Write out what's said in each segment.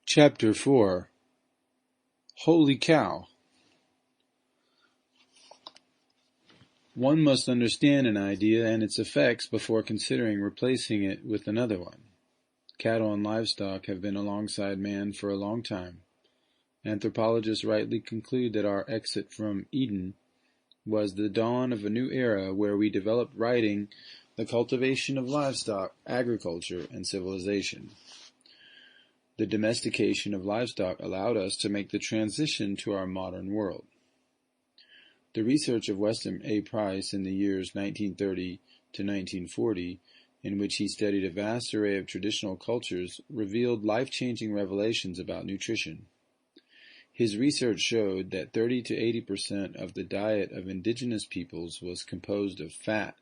Chapter 4 Holy Cow! One must understand an idea and its effects before considering replacing it with another one. Cattle and livestock have been alongside man for a long time. Anthropologists rightly conclude that our exit from Eden was the dawn of a new era where we developed writing, the cultivation of livestock, agriculture, and civilization. The domestication of livestock allowed us to make the transition to our modern world. The research of Weston A. Price in the years 1930 to 1940, in which he studied a vast array of traditional cultures, revealed life-changing revelations about nutrition. His research showed that 30 to 80% of the diet of indigenous peoples was composed of fat,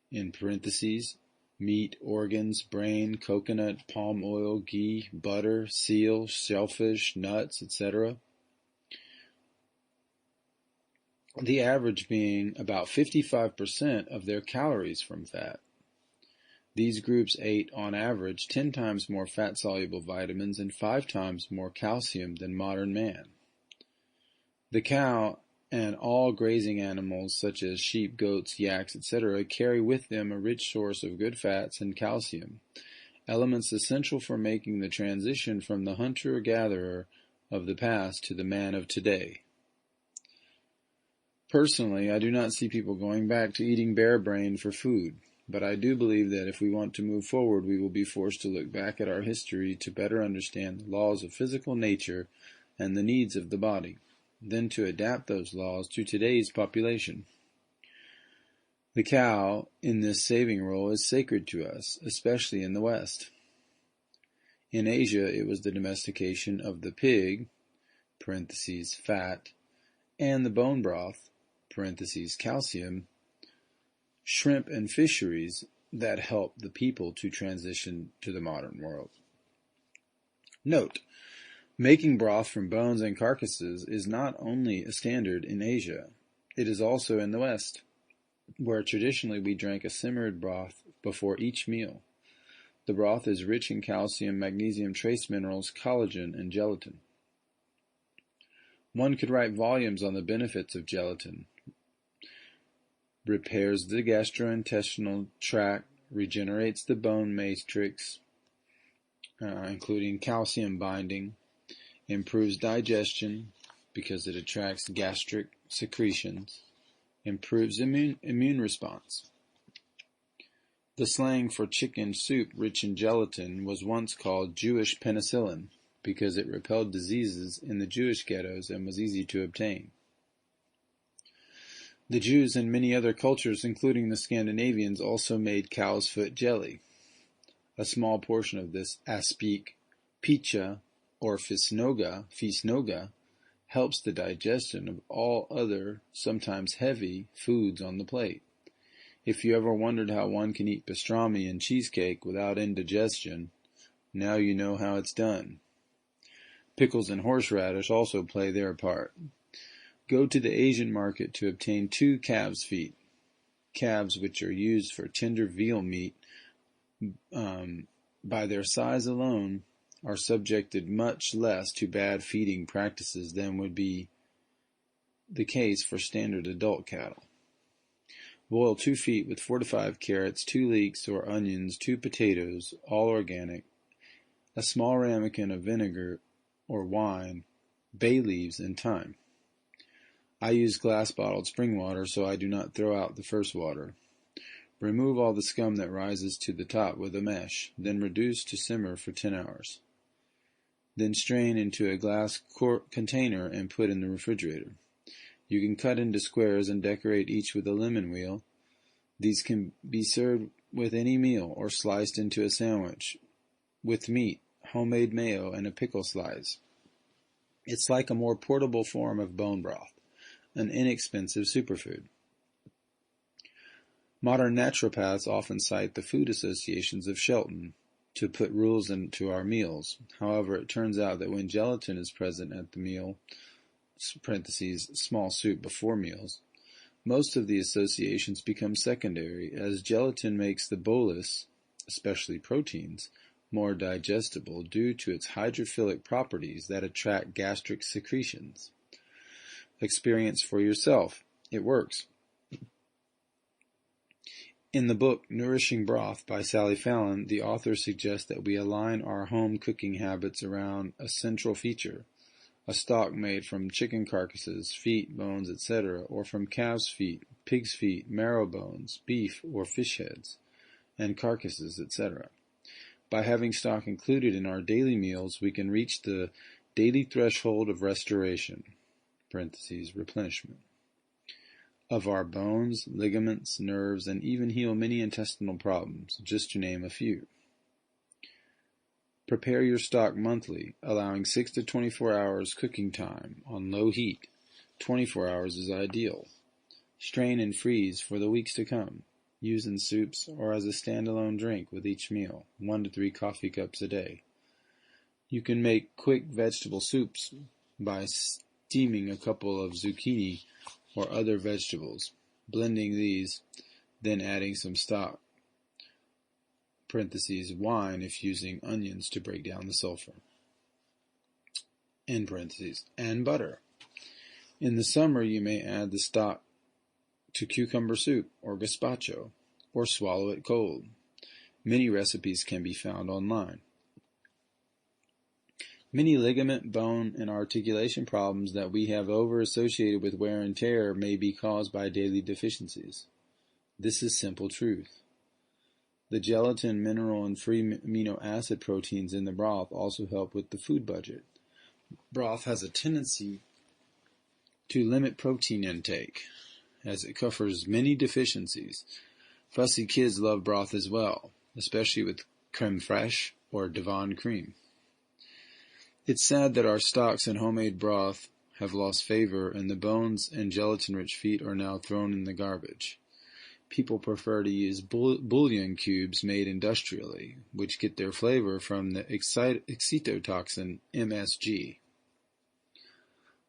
in parentheses, meat, organs, brain, coconut, palm oil, ghee, butter, seal, shellfish, nuts, etc. The average being about 55% of their calories from fat. These groups ate, on average, 10 times more fat-soluble vitamins and 5 times more calcium than modern man. The cow and all grazing animals such as sheep, goats, yaks, etc. carry with them a rich source of good fats and calcium, elements essential for making the transition from the hunter-gatherer of the past to the man of today. Personally, I do not see people going back to eating bear brain for food, but I do believe that if we want to move forward, we will be forced to look back at our history to better understand the laws of physical nature and the needs of the body, then to adapt those laws to today's population. The cow, in this saving role, is sacred to us, especially in the West. In Asia, it was the domestication of the pig, parentheses, fat, and the bone broth, parentheses, calcium, shrimp and fisheries that helped the people to transition to the modern world. Note: making broth from bones and carcasses is not only a standard in Asia, it is also in the West, where traditionally we drank a simmered broth before each meal. The broth is rich in calcium, magnesium, trace minerals, collagen, and gelatin. One could write volumes on the benefits of gelatin. Repairs the gastrointestinal tract, regenerates the bone matrix, including calcium binding, improves digestion because it attracts gastric secretions, improves immune response. The slang for chicken soup rich in gelatin was once called Jewish penicillin because it repelled diseases in the Jewish ghettos and was easy to obtain. The Jews and many other cultures, including the Scandinavians, also made cow's foot jelly. A small portion of this aspic, picha, or fisnoga, helps the digestion of all other, sometimes heavy, foods on the plate. If you ever wondered how one can eat pastrami and cheesecake without indigestion, now you know how it's done. Pickles and horseradish also play their part. Go to the Asian market to obtain 2 calves' feet. Calves, which are used for tender veal meat, by their size alone, are subjected much less to bad feeding practices than would be the case for standard adult cattle. Boil 2 feet with 4 to 5 carrots, 2 leeks or onions, 2 potatoes, all organic, a small ramekin of vinegar or wine, bay leaves, and thyme. I use glass-bottled spring water so I do not throw out the first water. Remove all the scum that rises to the top with a mesh, then reduce to simmer for 10 hours. Then strain into a glass container and put in the refrigerator. You can cut into squares and decorate each with a lemon wheel. These can be served with any meal or sliced into a sandwich with meat, homemade mayo, and a pickle slice. It's like a more portable form of bone broth, an inexpensive superfood. Modern naturopaths often cite the food associations of Shelton to put rules into our meals. However, it turns out that when gelatin is present at the meal, parentheses, small soup before meals, most of the associations become secondary, as gelatin makes the bolus, especially proteins, more digestible due to its hydrophilic properties that attract gastric secretions. Experience for yourself. It works. In the book Nourishing Broth by Sally Fallon, the author suggests that we align our home cooking habits around a central feature, a stock made from chicken carcasses, feet, bones, etc., or from calves' feet, pigs' feet, marrow bones, beef or fish heads, and carcasses, etc. By having stock included in our daily meals, we can reach the daily threshold of restoration, replenishment, of our bones, ligaments, nerves, and even heal many intestinal problems, just to name a few. Prepare your stock monthly, allowing 6 to 24 hours cooking time on low heat. 24 hours is ideal. Strain and freeze for the weeks to come. Use in soups or as a standalone drink with each meal, 1 to 3 coffee cups a day. You can make quick vegetable soups by steaming a couple of zucchini or other vegetables, blending these, then adding some stock, wine if using onions to break down the sulfur, and butter. In the summer, you may add the stock to cucumber soup or gazpacho, or swallow it cold. Many recipes can be found online. Many ligament, bone, and articulation problems that we have over-associated with wear and tear may be caused by daily deficiencies. This is simple truth. The gelatin, mineral, and free amino acid proteins in the broth also help with the food budget. Broth has a tendency to limit protein intake, as it covers many deficiencies. Fussy kids love broth as well, especially with creme fraiche or Devon cream. It's sad that our stocks and homemade broth have lost favor, and the bones and gelatin-rich feet are now thrown in the garbage. People prefer to use bouillon cubes made industrially, which get their flavor from the excitotoxin MSG.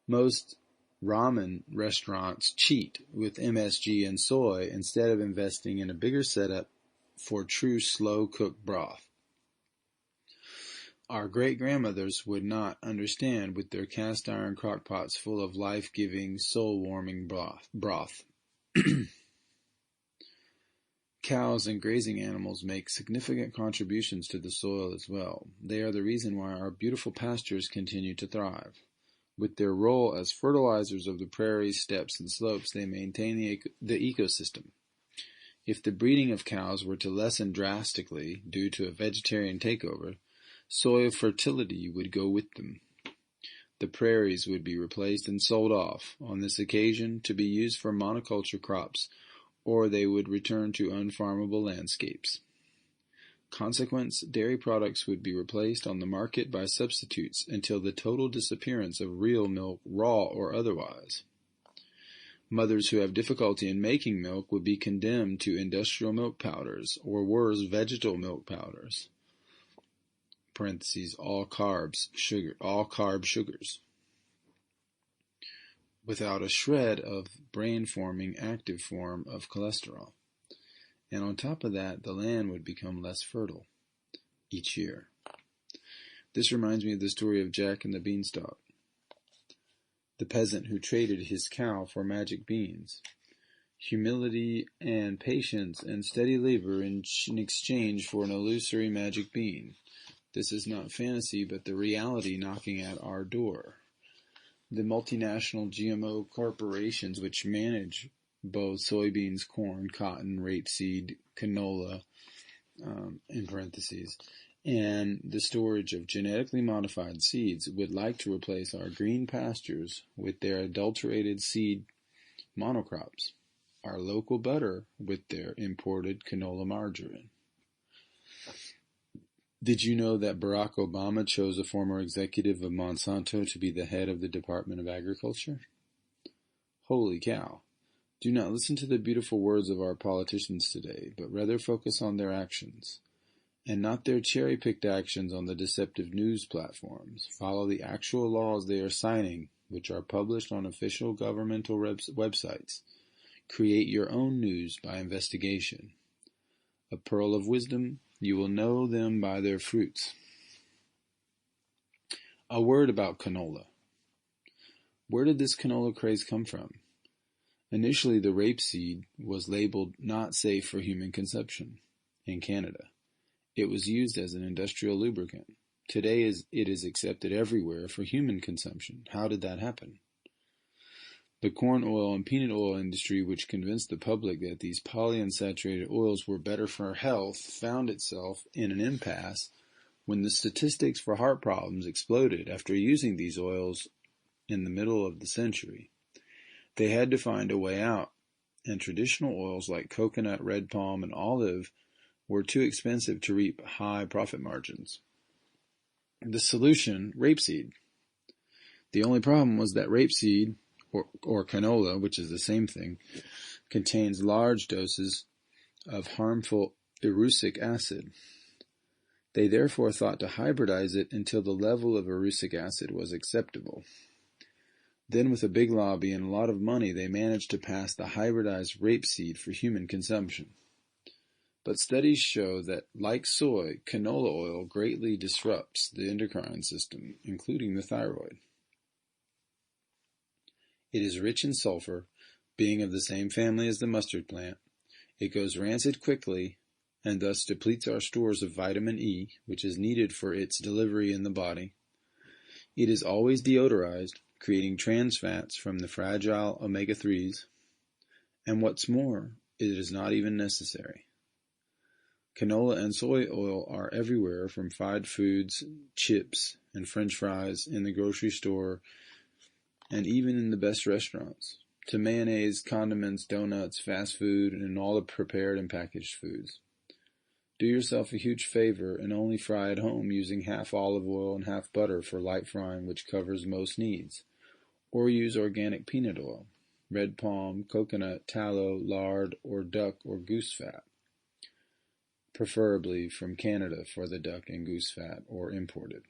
Most ramen restaurants cheat with MSG and soy instead of investing in a bigger setup for true slow-cooked broth. Our great-grandmothers would not understand with their cast-iron crock-pots full of life-giving, soul-warming broth. Cows and grazing animals make significant contributions to the soil as well. They are the reason why our beautiful pastures continue to thrive. With their role as fertilizers of the prairies, steppes, and slopes, they maintain the ecosystem. If the breeding of cows were to lessen drastically due to a vegetarian takeover, soil fertility would go with them. The prairies would be replaced and sold off, on this occasion, to be used for monoculture crops, or they would return to unfarmable landscapes. Consequence, dairy products would be replaced on the market by substitutes until the total disappearance of real milk, raw or otherwise. Mothers who have difficulty in making milk would be condemned to industrial milk powders, or worse, vegetal milk powders. All carb sugars, without a shred of brain-forming active form of cholesterol. And on top of that, the land would become less fertile each year. This reminds me of the story of Jack and the Beanstalk, the peasant who traded his cow for magic beans. Humility and patience and steady labor in exchange for an illusory magic bean. This is not fantasy, but the reality knocking at our door. The multinational GMO corporations which manage both soybeans, corn, cotton, rapeseed, canola, and the storage of genetically modified seeds would like to replace our green pastures with their adulterated seed monocrops, our local butter with their imported canola margarine. Did you know that Barack Obama chose a former executive of Monsanto to be the head of the Department of Agriculture? Holy cow. Do not listen to the beautiful words of our politicians today, but rather focus on their actions, and not their cherry-picked actions on the deceptive news platforms. Follow the actual laws they are signing, which are published on official governmental websites. Create your own news by investigation. A pearl of wisdom You will know them by their fruits. A word about canola. Where did this canola craze come from? Initially, the rapeseed was labeled not safe for human consumption in Canada. It was used as an industrial lubricant. Today it is accepted everywhere for human consumption. How did that happen? The corn oil and peanut oil industry, which convinced the public that these polyunsaturated oils were better for health, found itself in an impasse when the statistics for heart problems exploded after using these oils in the middle of the century. They had to find a way out, and traditional oils like coconut, red palm, and olive were too expensive to reap high profit margins. The solution, rapeseed. The only problem was that rapeseed, or canola, which is the same thing, contains large doses of harmful erucic acid. They therefore thought to hybridize it until the level of erucic acid was acceptable. Then with a big lobby and a lot of money, they managed to pass the hybridized rapeseed for human consumption. But studies show that, like soy, canola oil greatly disrupts the endocrine system, including the thyroid. It is rich in sulfur, being of the same family as the mustard plant. It goes rancid quickly, and thus depletes our stores of vitamin E, which is needed for its delivery in the body. It is always deodorized, creating trans fats from the fragile omega-3s. And what's more, it is not even necessary. Canola and soy oil are everywhere, from fried foods, chips, and French fries in the grocery store, and even in the best restaurants, to mayonnaise, condiments, donuts, fast food, and all the prepared and packaged foods. Do yourself a huge favor and only fry at home using half olive oil and half butter for light frying, which covers most needs. Or use organic peanut oil, red palm, coconut, tallow, lard, or duck or goose fat, preferably from Canada for the duck and goose fat, or imported.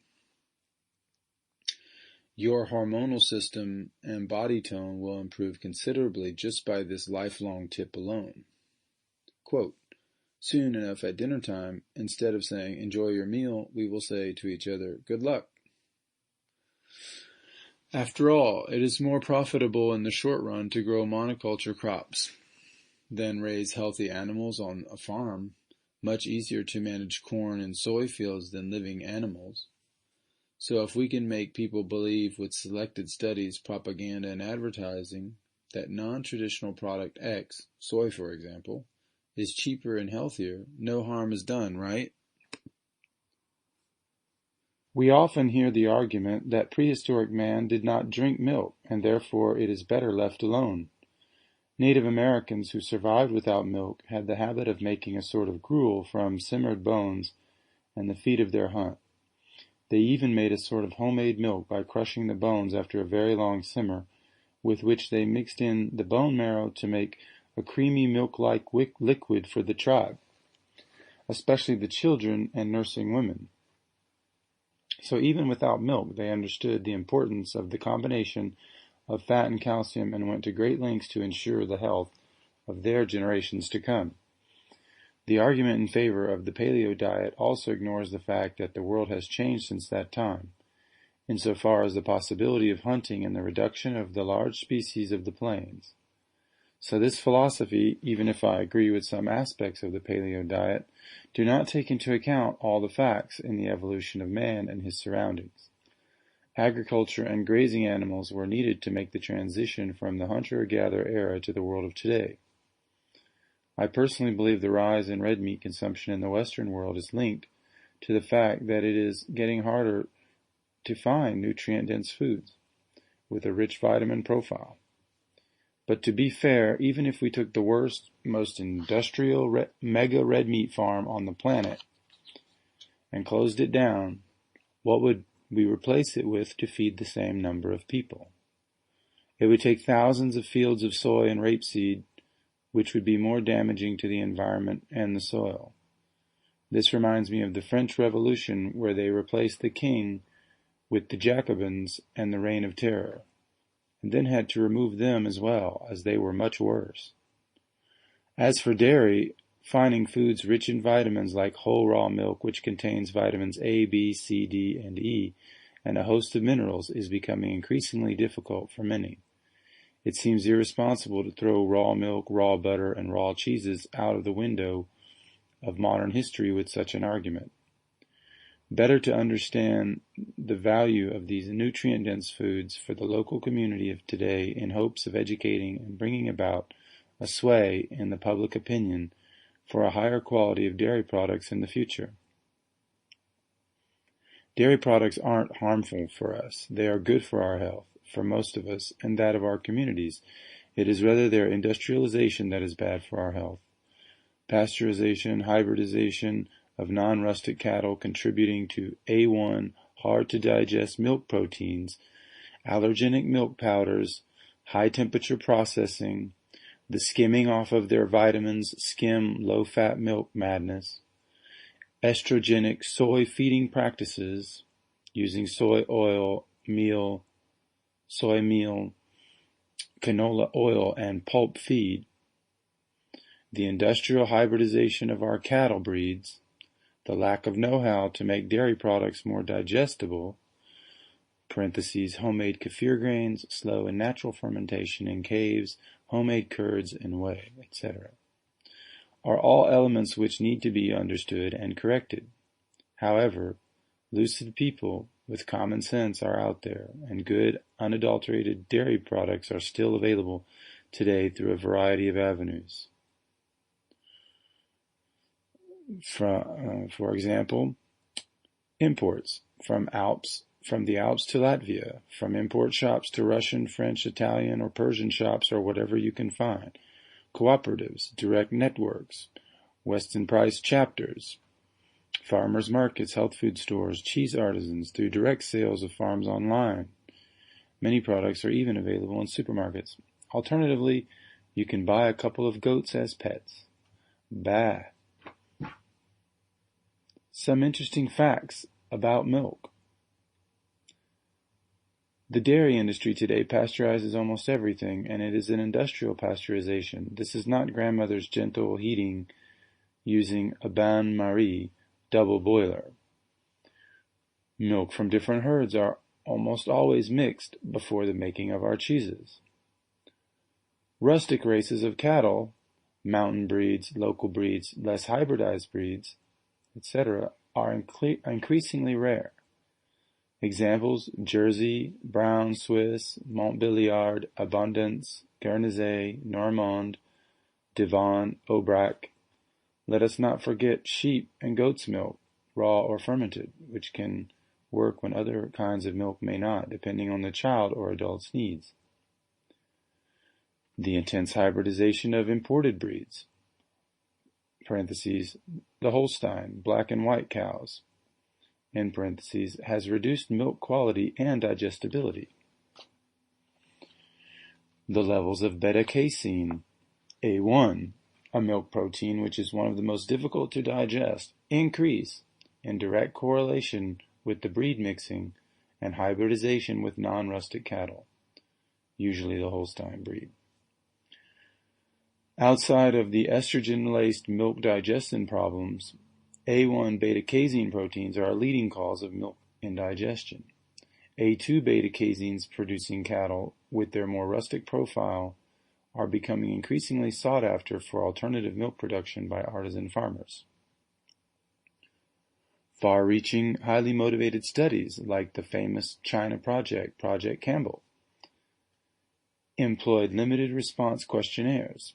Your hormonal system and body tone will improve considerably just by this lifelong tip alone. Quote, soon enough at dinner time, instead of saying, enjoy your meal, we will say to each other, good luck. After all, it is more profitable in the short run to grow monoculture crops than raise healthy animals on a farm. Much easier to manage corn and soy fields than living animals. So if we can make people believe with selected studies, propaganda, and advertising that non-traditional product X, soy for example, is cheaper and healthier, no harm is done, right? We often hear the argument that prehistoric man did not drink milk, and therefore it is better left alone. Native Americans who survived without milk had the habit of making a sort of gruel from simmered bones and the feet of their hunt. They even made a sort of homemade milk by crushing the bones after a very long simmer, with which they mixed in the bone marrow to make a creamy milk-like liquid for the tribe, especially the children and nursing women. So even without milk, they understood the importance of the combination of fat and calcium and went to great lengths to ensure the health of their generations to come. The argument in favor of the paleo diet also ignores the fact that the world has changed since that time, insofar as the possibility of hunting and the reduction of the large species of the plains. So this philosophy, even if I agree with some aspects of the paleo diet, do not take into account all the facts in the evolution of man and his surroundings. Agriculture and grazing animals were needed to make the transition from the hunter-gatherer era to the world of today. I personally believe the rise in red meat consumption in the Western world is linked to the fact that it is getting harder to find nutrient-dense foods with a rich vitamin profile. But to be fair, even if we took the worst, most industrial mega red meat farm on the planet and closed it down, what would we replace it with to feed the same number of people? It would take thousands of fields of soy and rapeseed, which would be more damaging to the environment and the soil. This reminds me of the French Revolution, where they replaced the king with the Jacobins and the Reign of Terror, and then had to remove them as well, as they were much worse. As for dairy, Finding foods rich in vitamins like whole raw milk, which contains vitamins A, B, C, D, and E, and a host of minerals, is becoming increasingly difficult for many. It seems irresponsible to throw raw milk, raw butter, and raw cheeses out of the window of modern history with such an argument. Better to understand the value of these nutrient-dense foods for the local community of today in hopes of educating and bringing about a sway in the public opinion for a higher quality of dairy products in the future. Dairy products aren't harmful for us. They are good for our health, for most of us, and that of our communities. It is rather their industrialization that is bad for our health. Pasteurization, hybridization of non-rustic cattle contributing to A1 hard-to-digest milk proteins, allergenic milk powders, high-temperature processing, the skimming off of their vitamins, skim low-fat milk madness, estrogenic soy feeding practices using soy oil, soy meal, canola oil, and pulp feed, the industrial hybridization of our cattle breeds, the lack of know-how to make dairy products more digestible, homemade kefir grains, slow and natural fermentation in caves, homemade curds and whey, etc., are all elements which need to be understood and corrected. However, lucid people with common sense are out there, and good, unadulterated dairy products are still available today through a variety of avenues. For example, imports from the Alps to Latvia, from import shops to Russian, French, Italian, or Persian shops, or whatever you can find. Cooperatives, direct networks, Weston Price chapters, farmers markets, health food stores, cheese artisans, through direct sales of farms online. Many products are even available in supermarkets. Alternatively, you can buy a couple of goats as pets. Bah. Some interesting facts about milk. The dairy industry today pasteurizes almost everything, and it is an industrial pasteurization. This is not grandmother's gentle heating using a bain-marie double boiler. Milk from different herds are almost always mixed before the making of our cheeses. Rustic races of cattle, mountain breeds, local breeds, less hybridized breeds, etc., are increasingly rare. Examples: Jersey, Brown, Swiss, Montbéliard, Abondance, Guernesey, Normand, Devon, Aubrac. Let us not forget sheep and goat's milk, raw or fermented, which can work when other kinds of milk may not, depending on the child or adult's needs. The intense hybridization of imported breeds, parentheses, the Holstein, black and white cows, in parentheses, has reduced milk quality and digestibility. The levels of beta-casein, A1, a milk protein which is one of the most difficult to digest, increase in direct correlation with the breed mixing and hybridization with non-rustic cattle, usually the Holstein breed. Outside of the estrogen-laced milk digestion problems, A1 beta-casein proteins are a leading cause of milk indigestion. A2 beta-caseins producing cattle, with their more rustic profile, are becoming increasingly sought after for alternative milk production by artisan farmers. Far-reaching, highly motivated studies, like the famous China project, Project Campbell, employed limited response questionnaires.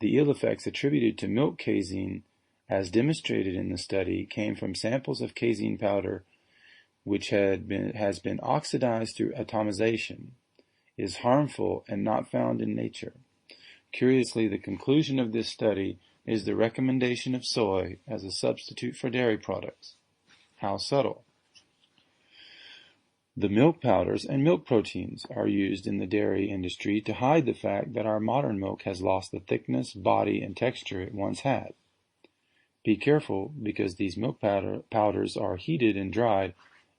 The ill effects attributed to milk casein, as demonstrated in the study, came from samples of casein powder which has been oxidized through atomization, is harmful and not found in nature. Curiously, the conclusion of this study is the recommendation of soy as a substitute for dairy products. How subtle. The milk powders and milk proteins are used in the dairy industry to hide the fact that our modern milk has lost the thickness, body, and texture it once had. Be careful, because these milk powders are heated and dried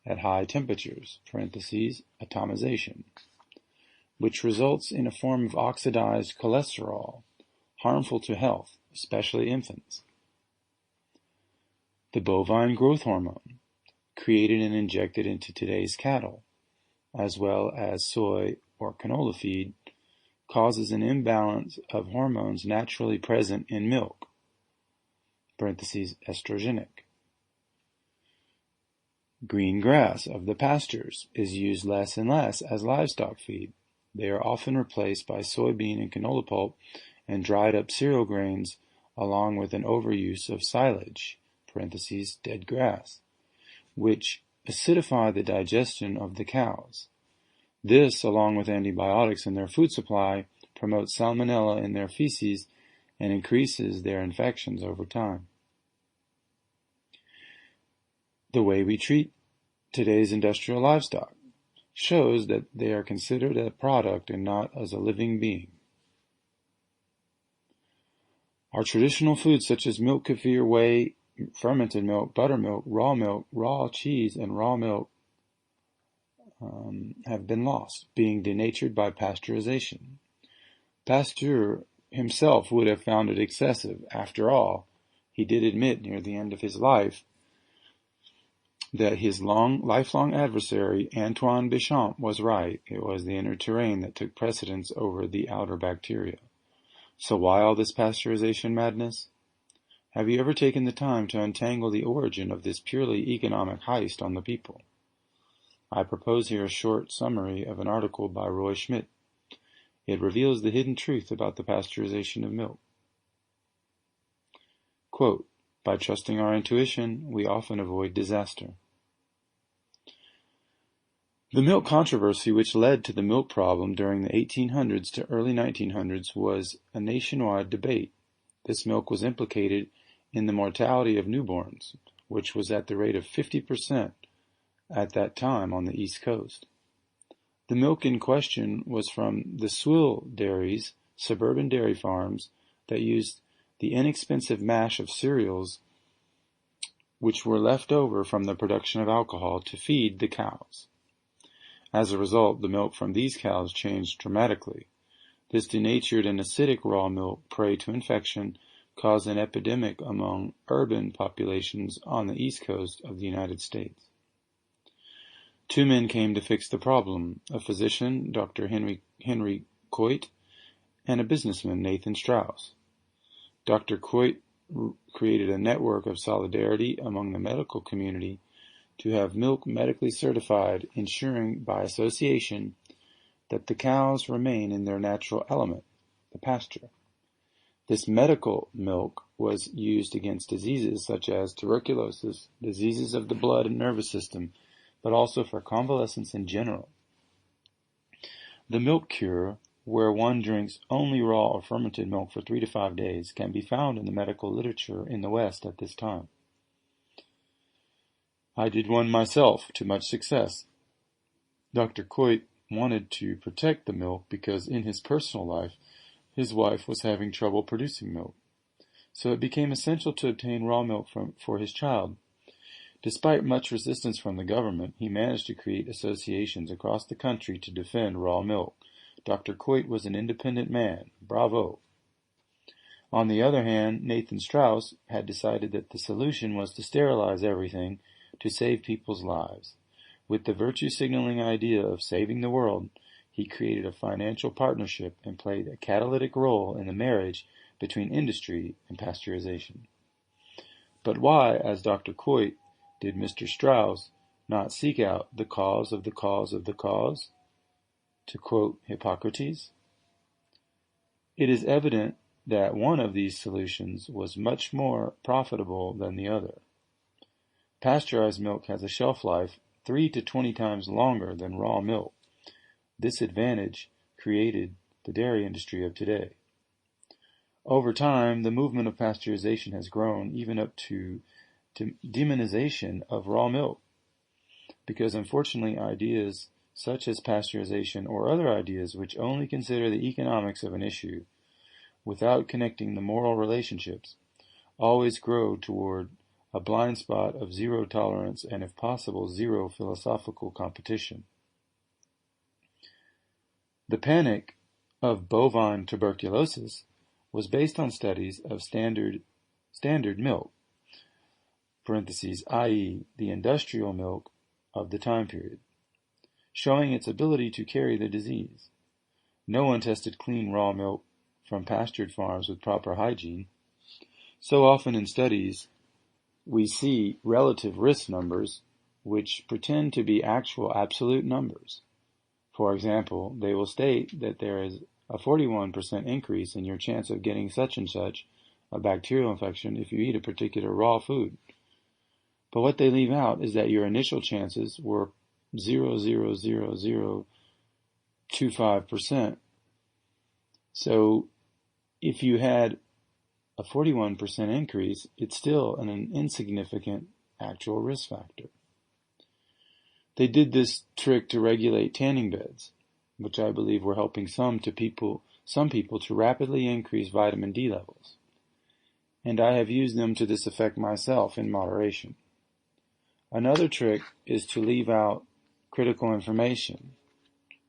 at high temperatures, parentheses, atomization, which results in a form of oxidized cholesterol, harmful to health, especially infants. The bovine growth hormone, created and injected into today's cattle, as well as soy or canola feed, causes an imbalance of hormones naturally present in milk, estrogenic. Green grass of the pastures is used less and less as livestock feed. They are often replaced by soybean and canola pulp and dried up cereal grains, along with an overuse of silage, dead grass, which acidify the digestion of the cows. This, along with antibiotics in their food supply, promotes salmonella in their feces and increases their infections over time. The way we treat today's industrial livestock shows that they are considered a product and not as a living being. Our traditional foods such as milk, kefir, whey, fermented milk, buttermilk, raw cheese, and raw milk have been lost, being denatured by pasteurization. Pasteur himself would have found it excessive. After all, he did admit near the end of his life that his lifelong adversary, Antoine Béchamp, was right. It was the inner terrain that took precedence over the outer bacteria. So why all this pasteurization madness? Have you ever taken the time to untangle the origin of this purely economic heist on the people? I propose here a short summary of an article by Roy Schmidt. It reveals the hidden truth about the pasteurization of milk. Quote, "By trusting our intuition, we often avoid disaster." The milk controversy which led to the milk problem during the 1800s to early 1900s was a nationwide debate. This milk was implicated in the mortality of newborns, which was at the rate of 50% at that time on the East Coast. The milk in question was from the swill dairies, suburban dairy farms that used the inexpensive mash of cereals which were left over from the production of alcohol to feed the cows. As a result, the milk from these cows changed dramatically. This denatured and acidic raw milk, prey to infection, caused an epidemic among urban populations on the East Coast of the United States. Two men came to fix the problem, a physician, Dr. Henry Coit, and a businessman, Nathan Strauss. Dr. Coit created a network of solidarity among the medical community to have milk medically certified, ensuring by association that the cows remain in their natural element, the pasture. This medical milk was used against diseases such as tuberculosis, diseases of the blood and nervous system, but also for convalescence in general. The milk cure, where one drinks only raw or fermented milk for 3 to 5 days, can be found in the medical literature in the West at this time. I did one myself, to much success. Dr. Coit wanted to protect the milk because in his personal life, his wife was having trouble producing milk. So it became essential to obtain raw milk for his child. Despite much resistance from the government, he managed to create associations across the country to defend raw milk. Dr. Coit was an independent man. Bravo. On the other hand, Nathan Strauss had decided that the solution was to sterilize everything to save people's lives. With the virtue signaling idea of saving the world, he created a financial partnership and played a catalytic role in the marriage between industry and pasteurization. But why, as Dr. Coit, did Mr. Strauss not seek out the cause of the cause of the cause? To quote Hippocrates, it is evident that one of these solutions was much more profitable than the other. Pasteurized milk has a shelf life 3 to 20 times longer than raw milk. This advantage created the dairy industry of today. Over time, the movement of pasteurization has grown even up to demonization of raw milk, because unfortunately ideas such as pasteurization or other ideas which only consider the economics of an issue without connecting the moral relationships always grow toward a blind spot of zero tolerance and, if possible, zero philosophical competition. The panic of bovine tuberculosis was based on studies of standard milk, i.e. the industrial milk of the time period, showing its ability to carry the disease. No one tested clean raw milk from pastured farms with proper hygiene. So often in studies, we see relative risk numbers which pretend to be actual absolute numbers. For example, they will state that there is a 41% increase in your chance of getting such and such a bacterial infection if you eat a particular raw food. But what they leave out is that your initial chances were 0.00025%. So if you had a 41% increase, it's still an insignificant actual risk factor. They did this trick to regulate tanning beds, which I believe were helping some people to rapidly increase vitamin D levels. And I have used them to this effect myself in moderation. Another trick is to leave out critical information,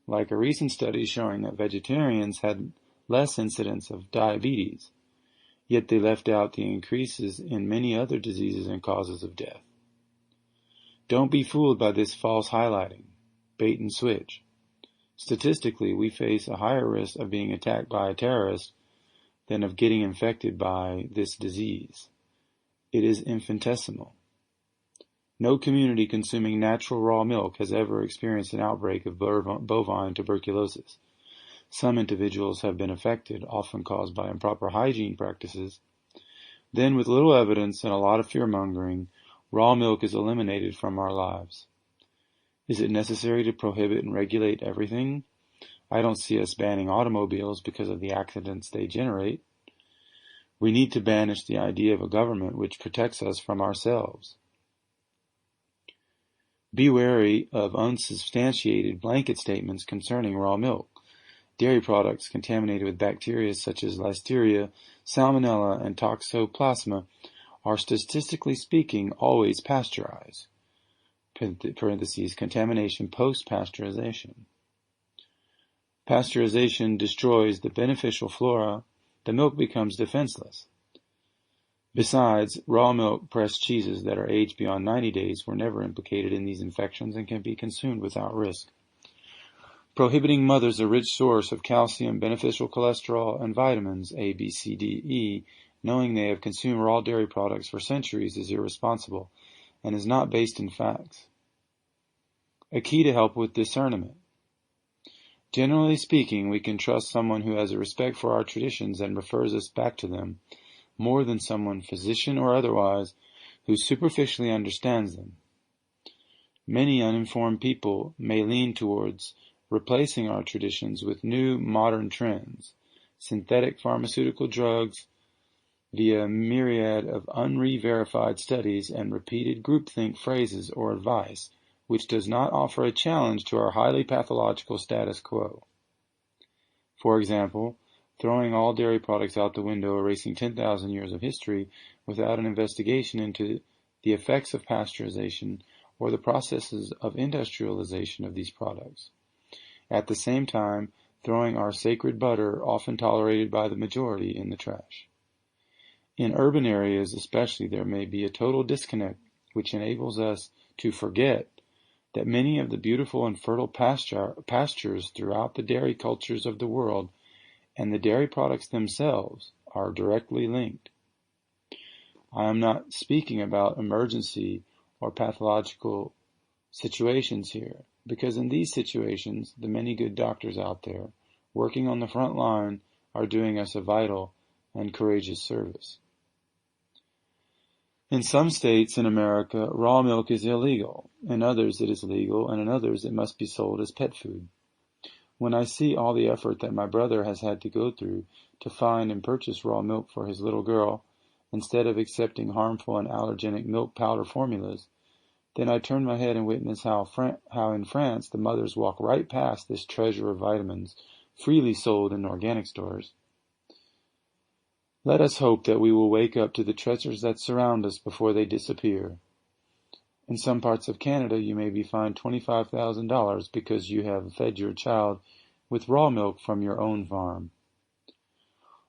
like a recent study showing that vegetarians had less incidence of diabetes, yet they left out the increases in many other diseases and causes of death. Don't be fooled by this false highlighting, bait and switch. Statistically, we face a higher risk of being attacked by a terrorist than of getting infected by this disease. It is infinitesimal. No community consuming natural raw milk has ever experienced an outbreak of bovine tuberculosis. Some individuals have been affected, often caused by improper hygiene practices. Then, with little evidence and a lot of fear-mongering, raw milk is eliminated from our lives. Is it necessary to prohibit and regulate everything? I don't see us banning automobiles because of the accidents they generate. We need to banish the idea of a government which protects us from ourselves. Be wary of unsubstantiated blanket statements concerning raw milk. Dairy products contaminated with bacteria such as Listeria, Salmonella, and Toxoplasma are statistically speaking always pasteurized. Contamination post-pasteurization. Pasteurization destroys the beneficial flora. The milk becomes defenseless. Besides, raw milk pressed cheeses that are aged beyond 90 days were never implicated in these infections and can be consumed without risk. Prohibiting mothers a rich source of calcium, beneficial cholesterol, and vitamins A, B, C, D, E, knowing they have consumed raw dairy products for centuries, is irresponsible and is not based in facts. A key to help with discernment. Generally speaking, we can trust someone who has a respect for our traditions and refers us back to them, more than someone, physician or otherwise, who superficially understands them. Many uninformed people may lean towards replacing our traditions with new modern trends, synthetic pharmaceutical drugs, via a myriad of unverified studies and repeated groupthink phrases or advice, which does not offer a challenge to our highly pathological status quo. For example, throwing all dairy products out the window, erasing 10,000 years of history without an investigation into the effects of pasteurization or the processes of industrialization of these products. At the same time, throwing our sacred butter, often tolerated by the majority, in the trash. In urban areas especially, there may be a total disconnect which enables us to forget that many of the beautiful and fertile pastures throughout the dairy cultures of the world and the dairy products themselves are directly linked. I am not speaking about emergency or pathological situations here, because in these situations, the many good doctors out there working on the front line are doing us a vital and courageous service. In some states in America, raw milk is illegal. In others, it is legal, and in others, it must be sold as pet food. When I see all the effort that my brother has had to go through to find and purchase raw milk for his little girl, instead of accepting harmful and allergenic milk powder formulas, then I turn my head and witness how in France the mothers walk right past this treasure of vitamins, freely sold in organic stores. Let us hope that we will wake up to the treasures that surround us before they disappear. In some parts of Canada, you may be fined $25,000 because you have fed your child with raw milk from your own farm.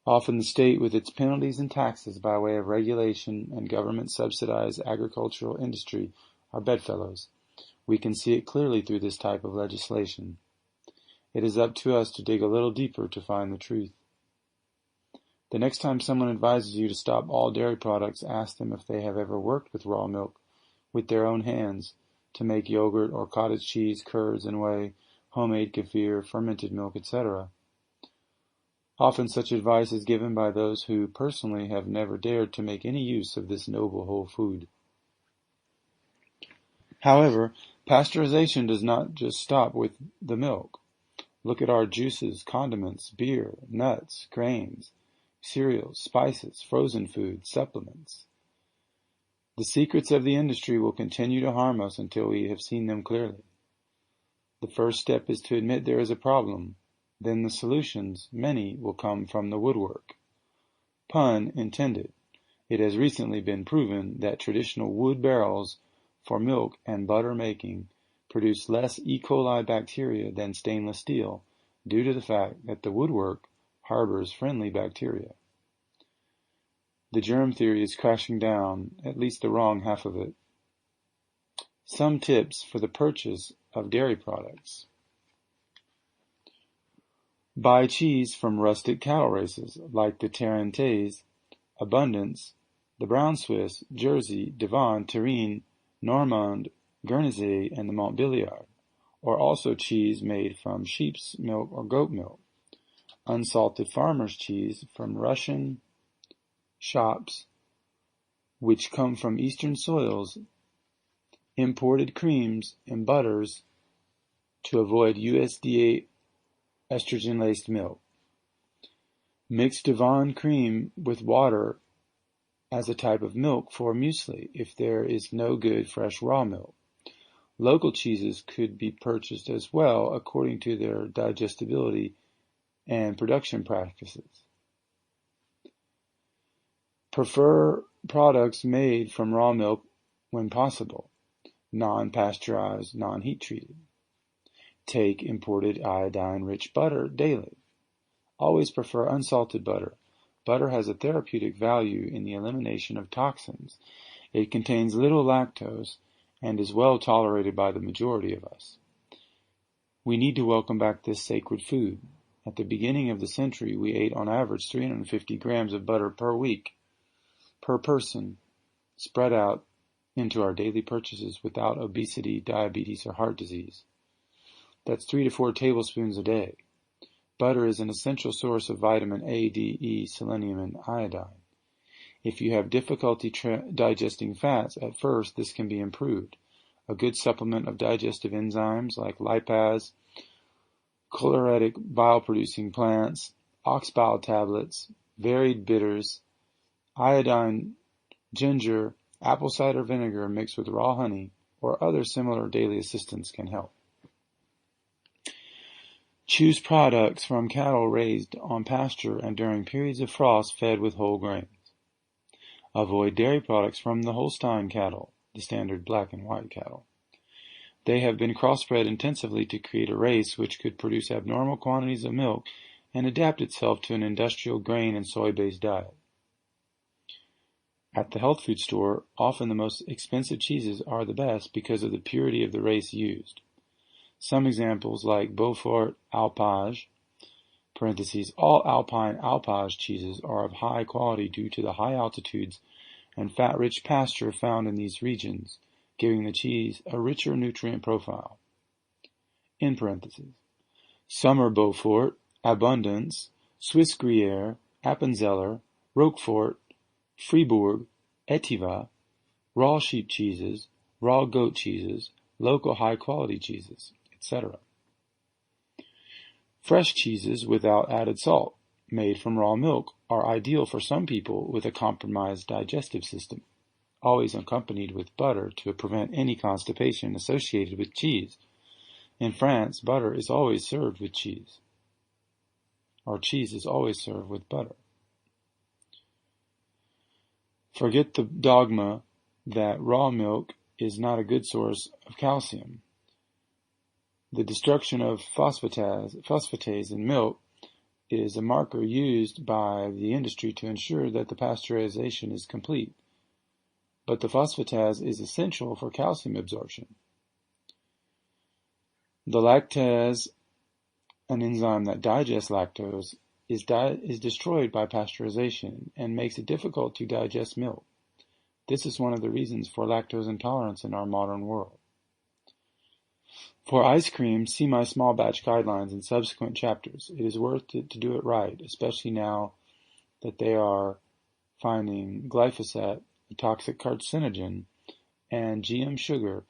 Often the state, with its penalties and taxes by way of regulation and government-subsidized agricultural industry, are bedfellows. We can see it clearly through this type of legislation. It is up to us to dig a little deeper to find the truth. The next time someone advises you to stop all dairy products, ask them if they have ever worked with raw milk with their own hands to make yogurt or cottage cheese, curds and whey, homemade kefir, fermented milk, etc. Often such advice is given by those who personally have never dared to make any use of this noble whole food. However, pasteurization does not just stop with the milk. Look at our juices, condiments, beer, nuts, grains, cereals, spices, frozen food, supplements. The secrets of the industry will continue to harm us until we have seen them clearly. The first step is to admit there is a problem. Then the solutions, many, will come from the woodwork. Pun intended. It has recently been proven that traditional wood barrels for milk and butter making produce less E. coli bacteria than stainless steel due to the fact that the woodwork harbors friendly bacteria. The germ theory is crashing down, at least the wrong half of it. Some tips for the purchase of dairy products. Buy cheese from rustic cattle races like the Tarentaise, Abundance, the Brown Swiss, Jersey, Devon, Terrine, Normand, Guernesey, and the Montbéliard, or also cheese made from sheep's milk or goat milk, unsalted farmer's cheese from Russian shops which come from eastern soils, imported creams and butters to avoid USDA estrogen-laced milk. Mix Devon cream with water as a type of milk for muesli if there is no good fresh raw milk. Local cheeses could be purchased as well according to their digestibility and production practices. Prefer products made from raw milk when possible, non-pasteurized, non-heat treated. Take imported iodine-rich butter daily. Always prefer unsalted butter. Butter has a therapeutic value in the elimination of toxins. It contains little lactose and is well tolerated by the majority of us. We need to welcome back this sacred food. At the beginning of the century, we ate on average 350 grams of butter per week, per person, spread out into our daily purchases without obesity, diabetes, or heart disease. That's 3 to 4 tablespoons a day. Butter is an essential source of vitamin A, D, E, selenium, and iodine. If you have difficulty digesting fats, at first this can be improved. A good supplement of digestive enzymes like lipase, choleretic bile-producing plants, ox bile tablets, varied bitters, iodine, ginger, apple cider vinegar mixed with raw honey, or other similar daily assistance can help. Choose products from cattle raised on pasture and during periods of frost fed with whole grains. Avoid dairy products from the Holstein cattle, the standard black and white cattle. They have been crossbred intensively to create a race which could produce abnormal quantities of milk and adapt itself to an industrial grain and soy-based diet. At the health food store, often the most expensive cheeses are the best because of the purity of the race used. Some examples like Beaufort Alpage, parentheses, all alpine Alpage cheeses are of high quality due to the high altitudes and fat-rich pasture found in these regions, giving the cheese a richer nutrient profile. In parentheses, Summer Beaufort, Abundance, Swiss Gruyere, Appenzeller, Roquefort, Fribourg, Etiva, raw sheep cheeses, raw goat cheeses, local high-quality cheeses, etc. Fresh cheeses without added salt, made from raw milk, are ideal for some people with a compromised digestive system, always accompanied with butter to prevent any constipation associated with cheese. In France, butter is always served with cheese, or cheese is always served with butter. Forget the dogma that raw milk is not a good source of calcium. The destruction of phosphatase in milk It is a marker used by the industry to ensure that the pasteurization is complete, but the phosphatase is essential for calcium absorption. The lactase, an enzyme that digests lactose, is destroyed by pasteurization and makes it difficult to digest milk. This is one of the reasons for lactose intolerance in our modern world. For ice cream, see my small batch guidelines in subsequent chapters. It is worth it to do it right, especially now that they are finding glyphosate, a toxic carcinogen, and GM sugar,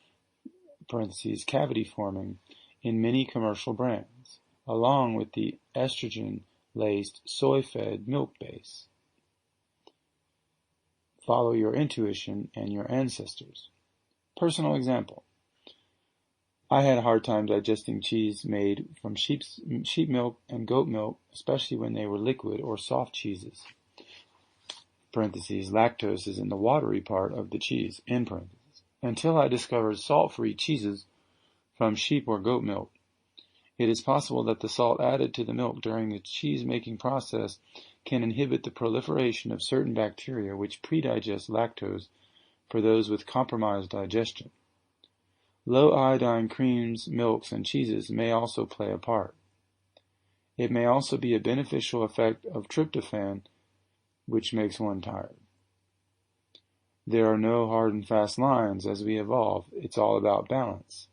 parentheses, cavity forming, in many commercial brands, along with the estrogen-laced soy-fed milk base. Follow your intuition and your ancestors. Personal example. I had a hard time digesting cheese made from sheep milk and goat milk, especially when they were liquid or soft cheeses. Parentheses, lactose is in the watery part of the cheese, end parentheses, until I discovered salt-free cheeses from sheep or goat milk. It is possible that the salt added to the milk during the cheese-making process can inhibit the proliferation of certain bacteria which predigest lactose for those with compromised digestion. Low iodine creams, milks, and cheeses may also play a part. It may also be a beneficial effect of tryptophan, which makes one tired. There are no hard and fast lines as we evolve. It's all about balance.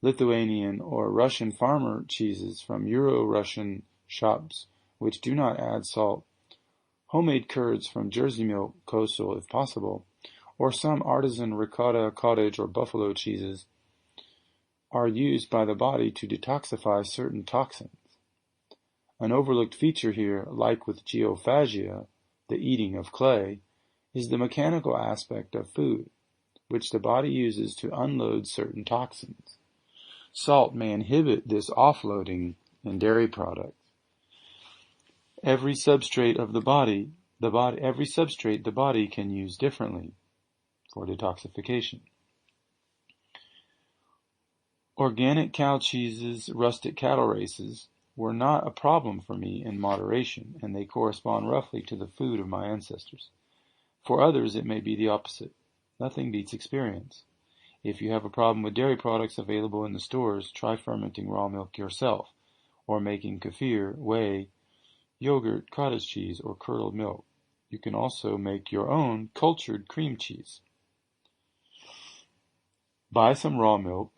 Lithuanian or Russian farmer cheeses from Euro-Russian shops which do not add salt, homemade curds from Jersey milk, coastal if possible, or some artisan ricotta, cottage, or buffalo cheeses are used by the body to detoxify certain toxins. An overlooked feature here, like with geophagia, the eating of clay, is the mechanical aspect of food, which the body uses to unload certain toxins. Salt may inhibit this offloading in dairy products. Every substrate the body can use differently for detoxification. Organic cow cheeses, rustic cattle races, were not a problem for me in moderation, and they correspond roughly to the food of my ancestors. For others, it may be the opposite. Nothing beats experience. If you have a problem with dairy products available in the stores, try fermenting raw milk yourself, or making kefir, whey, yogurt, cottage cheese, or curdled milk. You can also make your own cultured cream cheese. Buy some raw milk,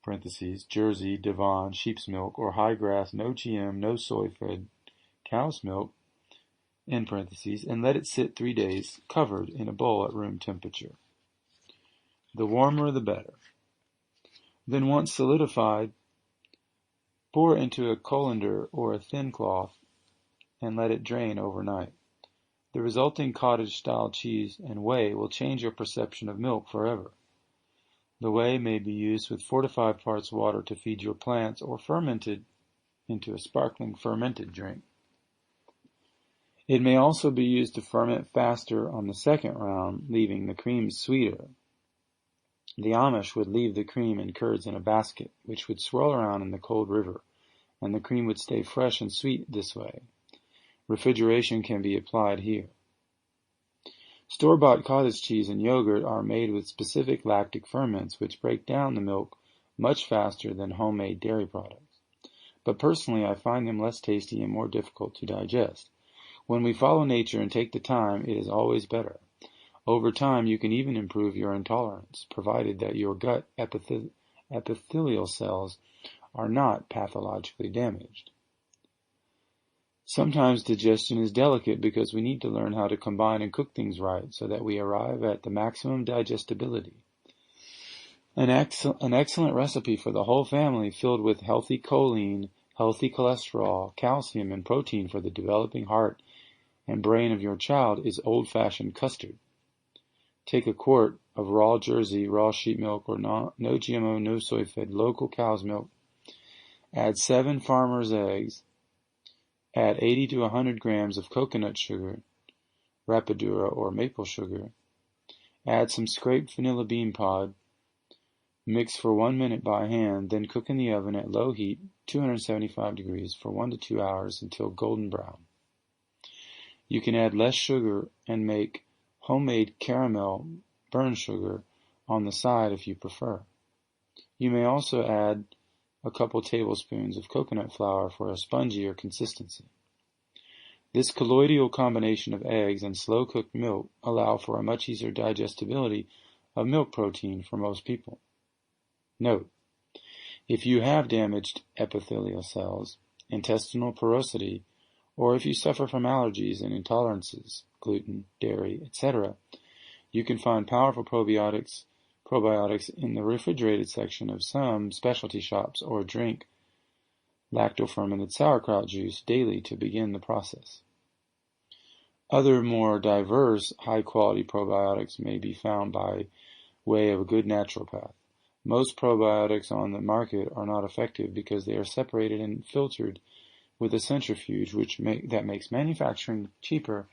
parentheses, Jersey, Devon, sheep's milk, or high grass, no GM, no soy-fed cow's milk, end parentheses, and let it sit 3 days covered in a bowl at room temperature. The warmer the better. Then once solidified, pour into a colander or a thin cloth and let it drain overnight. The resulting cottage-style cheese and whey will change your perception of milk forever. The whey may be used with 4 to 5 parts water to feed your plants or fermented into a sparkling fermented drink. It may also be used to ferment faster on the second round, leaving the cream sweeter. The Amish would leave the cream and curds in a basket, which would swirl around in the cold river, and the cream would stay fresh and sweet this way. Refrigeration can be applied here. Store-bought cottage cheese and yogurt are made with specific lactic ferments which break down the milk much faster than homemade dairy products. But personally, I find them less tasty and more difficult to digest. When we follow nature and take the time, it is always better. Over time, you can even improve your intolerance, provided that your gut epithelial cells are not pathologically damaged. Sometimes digestion is delicate because we need to learn how to combine and cook things right so that we arrive at the maximum digestibility. An excellent recipe for the whole family filled with healthy choline, healthy cholesterol, calcium, and protein for the developing heart and brain of your child is old-fashioned custard. Take a quart of raw Jersey, raw sheep milk, or no GMO, no soy-fed local cow's milk. Add 7 farmer's eggs. Add 80 to 100 grams of coconut sugar, rapadura or maple sugar. Add some scraped vanilla bean pod, Mix for 1 minute by hand, then cook in the oven at low heat, 275 degrees, for 1 to 2 hours until golden brown. You can add less sugar and make homemade caramel burnt sugar on the side if you prefer. You may also add a couple tablespoons of coconut flour for a spongier consistency. This colloidal combination of eggs and slow-cooked milk allow for a much easier digestibility of milk protein for most people. Note: if you have damaged epithelial cells, intestinal porosity, or if you suffer from allergies and intolerances, gluten, dairy, etc., you can find powerful probiotics in the refrigerated section of some specialty shops, or drink lacto-fermented sauerkraut juice daily to begin the process. Other more diverse, high-quality probiotics may be found by way of a good naturopath. Most probiotics on the market are not effective because they are separated and filtered with a centrifuge that makes manufacturing cheaper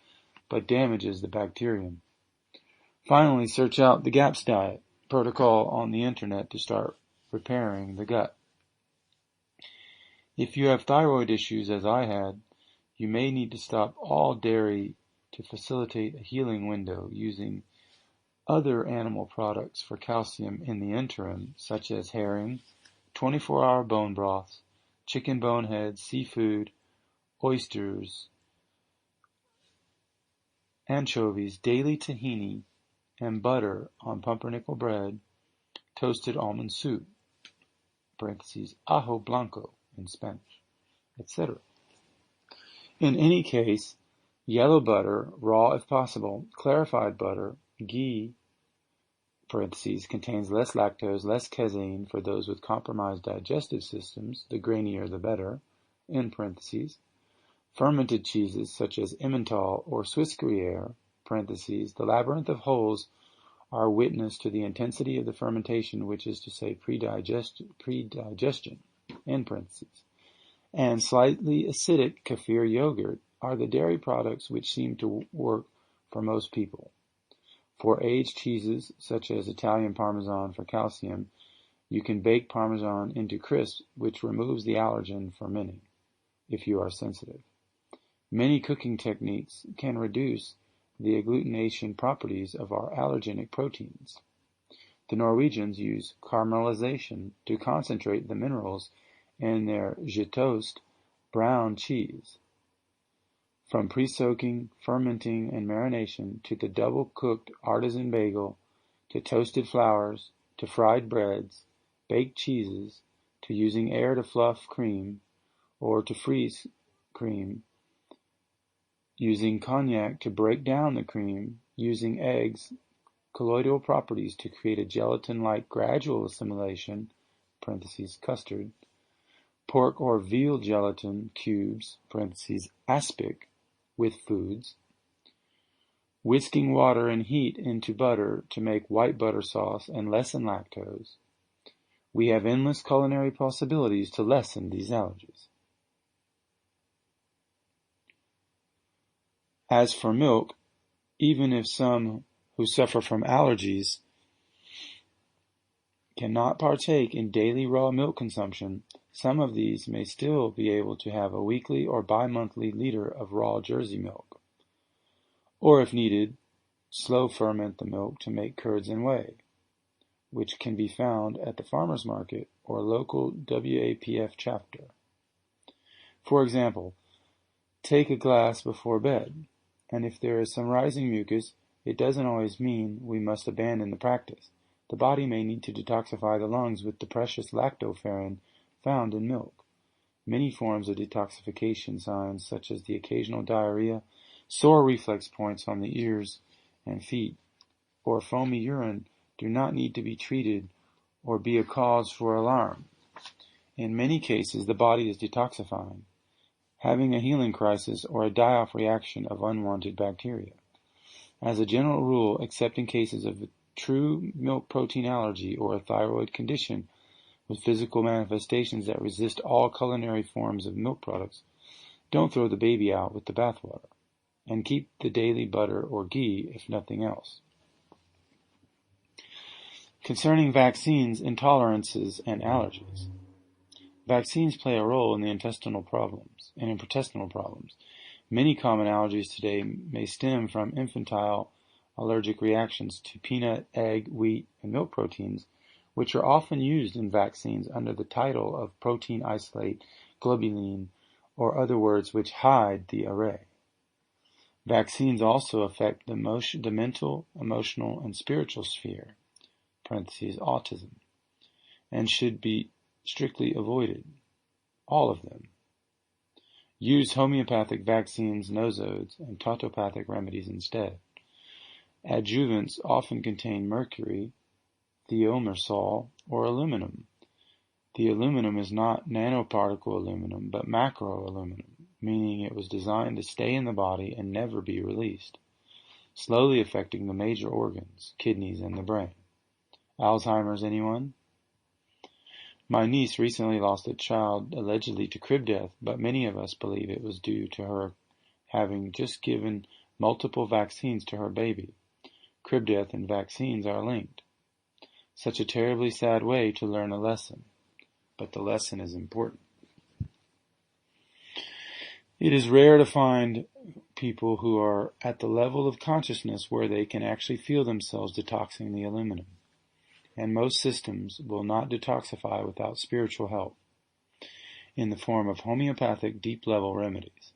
but damages the bacterium. Finally, search out the GAPS diet protocol on the internet to start repairing the gut. If you have thyroid issues, as I had, you may need to stop all dairy to facilitate a healing window using other animal products for calcium in the interim, such as herring, 24-hour bone broths, chicken boneheads, seafood, oysters, anchovies, daily tahini, and butter on pumpernickel bread, toasted almond soup, parentheses, ajo blanco in Spanish, etc. In any case, yellow butter, raw if possible, clarified butter, ghee, parentheses, contains less lactose, less casein for those with compromised digestive systems, the grainier the better, in parentheses. Fermented cheeses such as Emmental or Swiss Gruyere, parentheses, the labyrinth of holes are witness to the intensity of the fermentation, which is to say predigestion, in parentheses. And slightly acidic kefir yogurt are the dairy products which seem to work for most people. For aged cheeses, such as Italian Parmesan for calcium, you can bake Parmesan into crisp, which removes the allergen fermenting, if you are sensitive. Many cooking techniques can reduce the agglutination properties of our allergenic proteins. The Norwegians use caramelization to concentrate the minerals in their Gjetost brown cheese. From pre-soaking, fermenting, and marination, to the double-cooked artisan bagel, to toasted flours, to fried breads, baked cheeses, to using air to fluff cream, or to freeze cream, using cognac to break down the cream, using eggs' colloidal properties to create a gelatin-like gradual assimilation, parentheses, custard, pork or veal gelatin cubes, parentheses, aspic, with foods, whisking water and heat into butter to make white butter sauce and lessen lactose. We have endless culinary possibilities to lessen these allergies. As for milk, even if some who suffer from allergies cannot partake in daily raw milk consumption, some of these may still be able to have a weekly or bi-monthly liter of raw Jersey milk. Or if needed, slow ferment the milk to make curds and whey, which can be found at the farmer's market or local WAPF chapter. For example, take a glass before bed, and if there is some rising mucus, it doesn't always mean we must abandon the practice. The body may need to detoxify the lungs with the precious lactoferrin found in milk. Many forms of detoxification signs, such as the occasional diarrhea, sore reflex points on the ears and feet, or foamy urine, do not need to be treated or be a cause for alarm. In many cases, the body is detoxifying, having a healing crisis or a die-off reaction of unwanted bacteria. As a general rule, except in cases of true milk protein allergy or a thyroid condition with physical manifestations that resist all culinary forms of milk products, don't throw the baby out with the bathwater, and keep the daily butter or ghee if nothing else. Concerning vaccines, intolerances, and allergies. Vaccines play a role in the intestinal problems. Many common allergies today may stem from infantile allergic reactions to peanut, egg, wheat, and milk proteins, which are often used in vaccines under the title of protein isolate, globulin, or other words which hide the array. Vaccines also affect the mental, emotional, and spiritual sphere (autism), and should be strictly avoided. All of them. Use homeopathic vaccines, nosodes, and tautopathic remedies instead. Adjuvants often contain mercury, thiomersal, or aluminum. The aluminum is not nanoparticle aluminum, but macroaluminum, meaning it was designed to stay in the body and never be released, slowly affecting the major organs, kidneys, and the brain. Alzheimer's, anyone? My niece recently lost a child allegedly to crib death, but many of us believe it was due to her having just given multiple vaccines to her baby. Crib death and vaccines are linked. Such a terribly sad way to learn a lesson, but the lesson is important. It is rare to find people who are at the level of consciousness where they can actually feel themselves detoxing the aluminum. And most systems will not detoxify without spiritual help in the form of homeopathic deep-level remedies.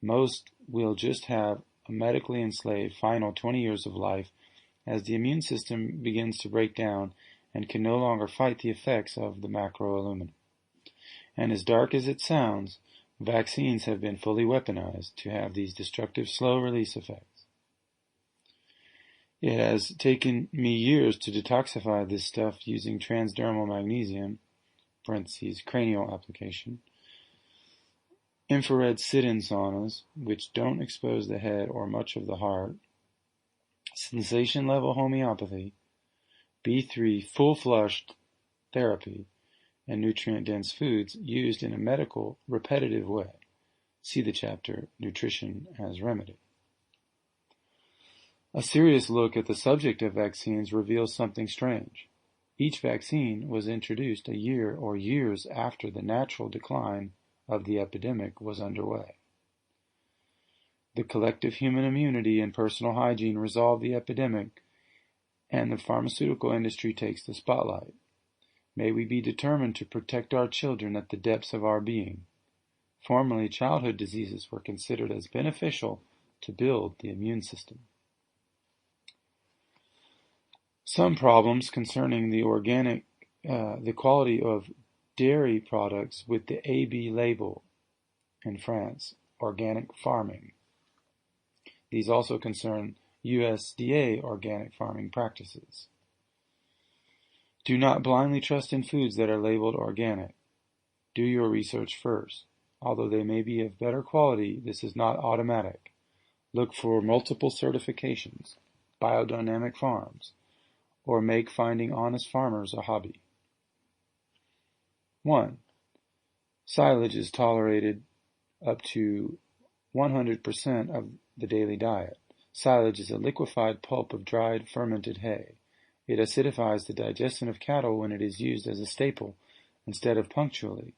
Most will just have a medically enslaved final 20 years of life as the immune system begins to break down and can no longer fight the effects of the macroaluminum. And as dark as it sounds, vaccines have been fully weaponized to have these destructive slow-release effects. It has taken me years to detoxify this stuff using transdermal magnesium, cranial application, infrared sit-in saunas, which don't expose the head or much of the heart, sensation level homeopathy, B3 full flushed therapy, and nutrient-dense foods used in a medical, repetitive way. See the chapter, Nutrition as Remedy. A serious look at the subject of vaccines reveals something strange. Each vaccine was introduced a year or years after the natural decline of the epidemic was underway. The collective human immunity and personal hygiene resolved the epidemic, and the pharmaceutical industry takes the spotlight. May we be determined to protect our children at the depths of our being. Formerly, childhood diseases were considered as beneficial to build the immune system. Some problems concerning the quality of dairy products with the AB label in France, organic farming. These also concern USDA organic farming practices. Do not blindly trust in foods that are labeled organic. Do your research first. Although they may be of better quality, this is not automatic. Look for multiple certifications, biodynamic farms, or make finding honest farmers a hobby. 1. Silage is tolerated up to 100% of the daily diet. Silage is a liquefied pulp of dried fermented hay. It acidifies the digestion of cattle when it is used as a staple instead of punctually.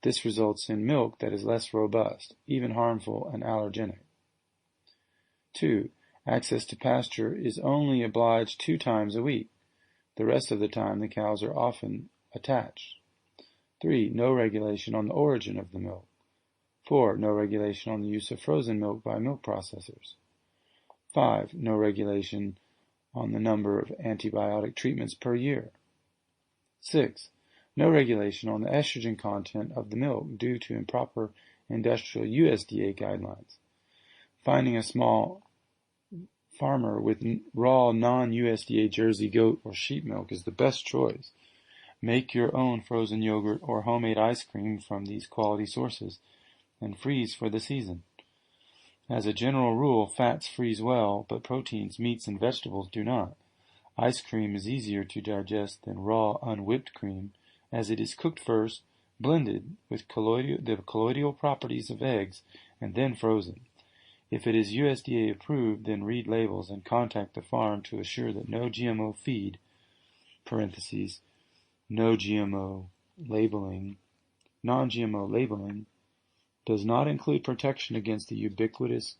This results in milk that is less robust, even harmful and allergenic. 2. Access to pasture is only obliged 2 times a week. The rest of the time the cows are often attached. 3. No regulation on the origin of the milk. 4. No regulation on the use of frozen milk by milk processors. 5. No regulation on the number of antibiotic treatments per year. 6. No regulation on the estrogen content of the milk due to improper industrial USDA guidelines. Finding a small farmer with raw non-USDA Jersey goat or sheep milk is the best choice. Make your own frozen yogurt or homemade ice cream from these quality sources and freeze for the season. As a general rule, fats freeze well, but proteins, meats, and vegetables do not. Ice cream is easier to digest than raw, unwhipped cream, as it is cooked first, blended with the colloidal properties of eggs, and then frozen. If it is USDA approved, then read labels and contact the farm to assure that no GMO feed parentheses, no-GMO labeling, non-GMO labeling, does not include protection against the ubiquitous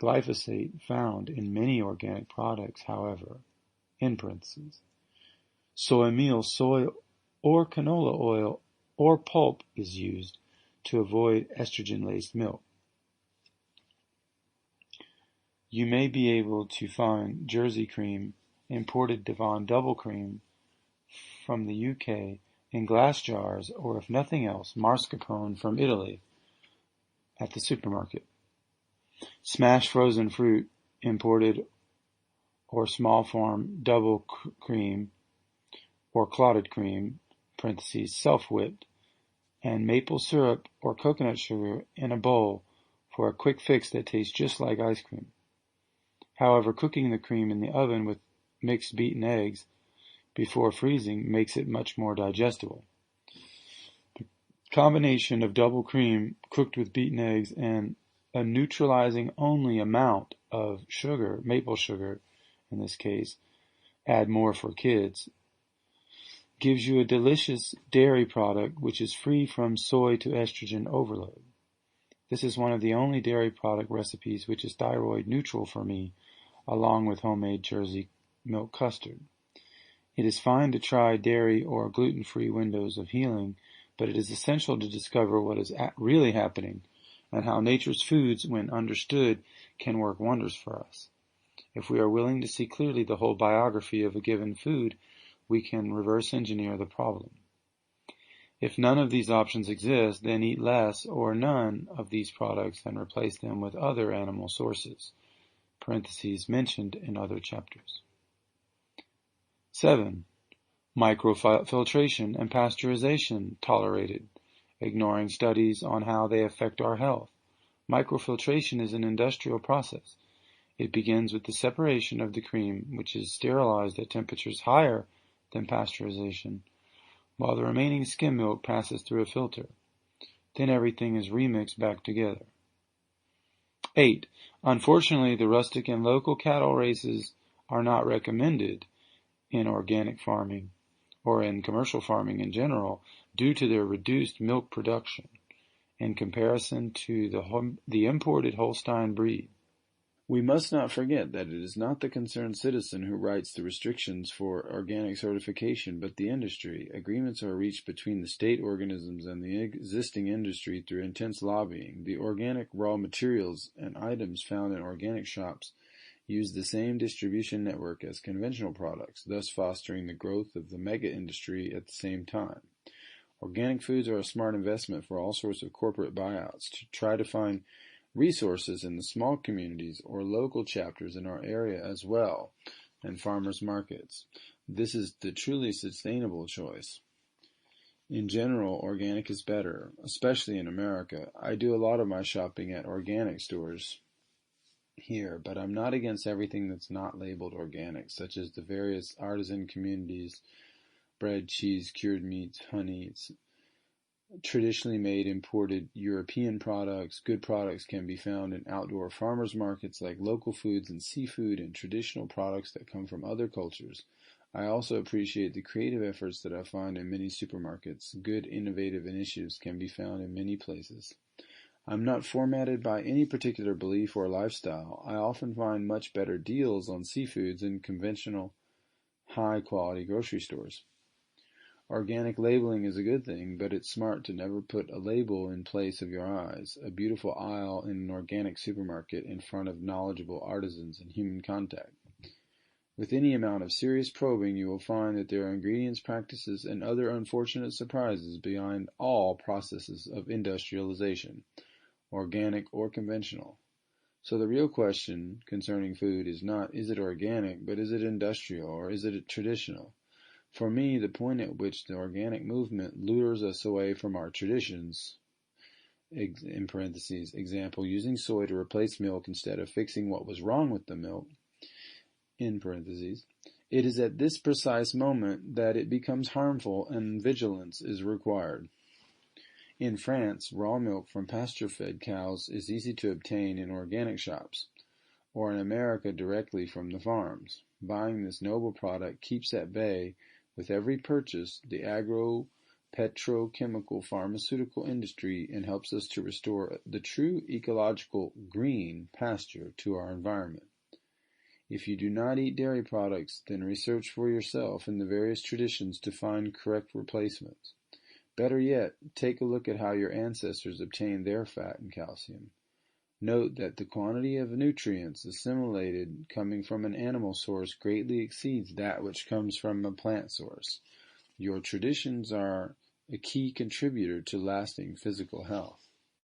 glyphosate found in many organic products, however, in parentheses. Soy meal, soy or canola oil or pulp is used to avoid estrogen-laced milk. You may be able to find Jersey cream, imported Devon double cream from the UK in glass jars, or if nothing else, mascarpone from Italy at the supermarket. Smashed frozen fruit, imported or small farm double cream or clotted cream, parentheses, self-whipped, and maple syrup or coconut sugar in a bowl for a quick fix that tastes just like ice cream. However, cooking the cream in the oven with mixed beaten eggs before freezing makes it much more digestible. The combination of double cream cooked with beaten eggs and a neutralizing only amount of sugar, maple sugar in this case, add more for kids, gives you a delicious dairy product which is free from soy to estrogen overload. This is one of the only dairy product recipes which is thyroid neutral for me, along with homemade Jersey milk custard. It is fine to try dairy or gluten-free windows of healing, but it is essential to discover what is really happening and how nature's foods, when understood, can work wonders for us. If we are willing to see clearly the whole biography of a given food, we can reverse engineer the problem. If none of these options exist, then eat less or none of these products and replace them with other animal sources, parentheses mentioned in other chapters. 7. Microfiltration and pasteurization tolerated, ignoring studies on how they affect our health. Microfiltration is an industrial process. It begins with the separation of the cream, which is sterilized at temperatures higher than pasteurization, while the remaining skim milk passes through a filter. Then everything is remixed back together. 8. Unfortunately, the rustic and local cattle races are not recommended in organic farming or in commercial farming in general due to their reduced milk production in comparison to the imported Holstein breed. We must not forget that it is not the concerned citizen who writes the restrictions for organic certification, but the industry. Agreements are reached between the state organisms and the existing industry through intense lobbying. The organic raw materials and items found in organic shops use the same distribution network as conventional products, thus fostering the growth of the mega industry at the same time. Organic foods are a smart investment for all sorts of corporate buyouts to try to find resources in the small communities or local chapters in our area as well, and farmers markets. This is the truly sustainable choice. In general, organic is better, especially in America. I do a lot of my shopping at organic stores here, but I'm not against everything that's not labeled organic, such as the various artisan communities, bread, cheese, cured meats, honeys, traditionally made imported European products. Good products can be found in outdoor farmers markets like local foods and seafood and traditional products that come from other cultures. I also appreciate the creative efforts that I find in many supermarkets. Good innovative initiatives can be found in many places. I'm not formatted by any particular belief or lifestyle. I often find much better deals on seafoods in conventional, high-quality grocery stores. Organic labeling is a good thing, but it's smart to never put a label in place of your eyes. A beautiful aisle in an organic supermarket in front of knowledgeable artisans and human contact. With any amount of serious probing, you will find that there are ingredients, practices, and other unfortunate surprises behind all processes of industrialization, organic or conventional. So the real question concerning food is not, is it organic, but is it industrial, or is it traditional? For me, the point at which the organic movement lures us away from our traditions, in parentheses, example, using soy to replace milk instead of fixing what was wrong with the milk, in parentheses, it is at this precise moment that it becomes harmful and vigilance is required. In France, raw milk from pasture-fed cows is easy to obtain in organic shops, or in America directly from the farms. Buying this noble product keeps at bay With every purchase, the agro-petrochemical pharmaceutical industry and helps us to restore the true ecological green pasture to our environment. If you do not eat dairy products, then research for yourself in the various traditions to find correct replacements. Better yet, take a look at how your ancestors obtained their fat and calcium. Note that the quantity of nutrients assimilated coming from an animal source greatly exceeds that which comes from a plant source. Your traditions are a key contributor to lasting physical health.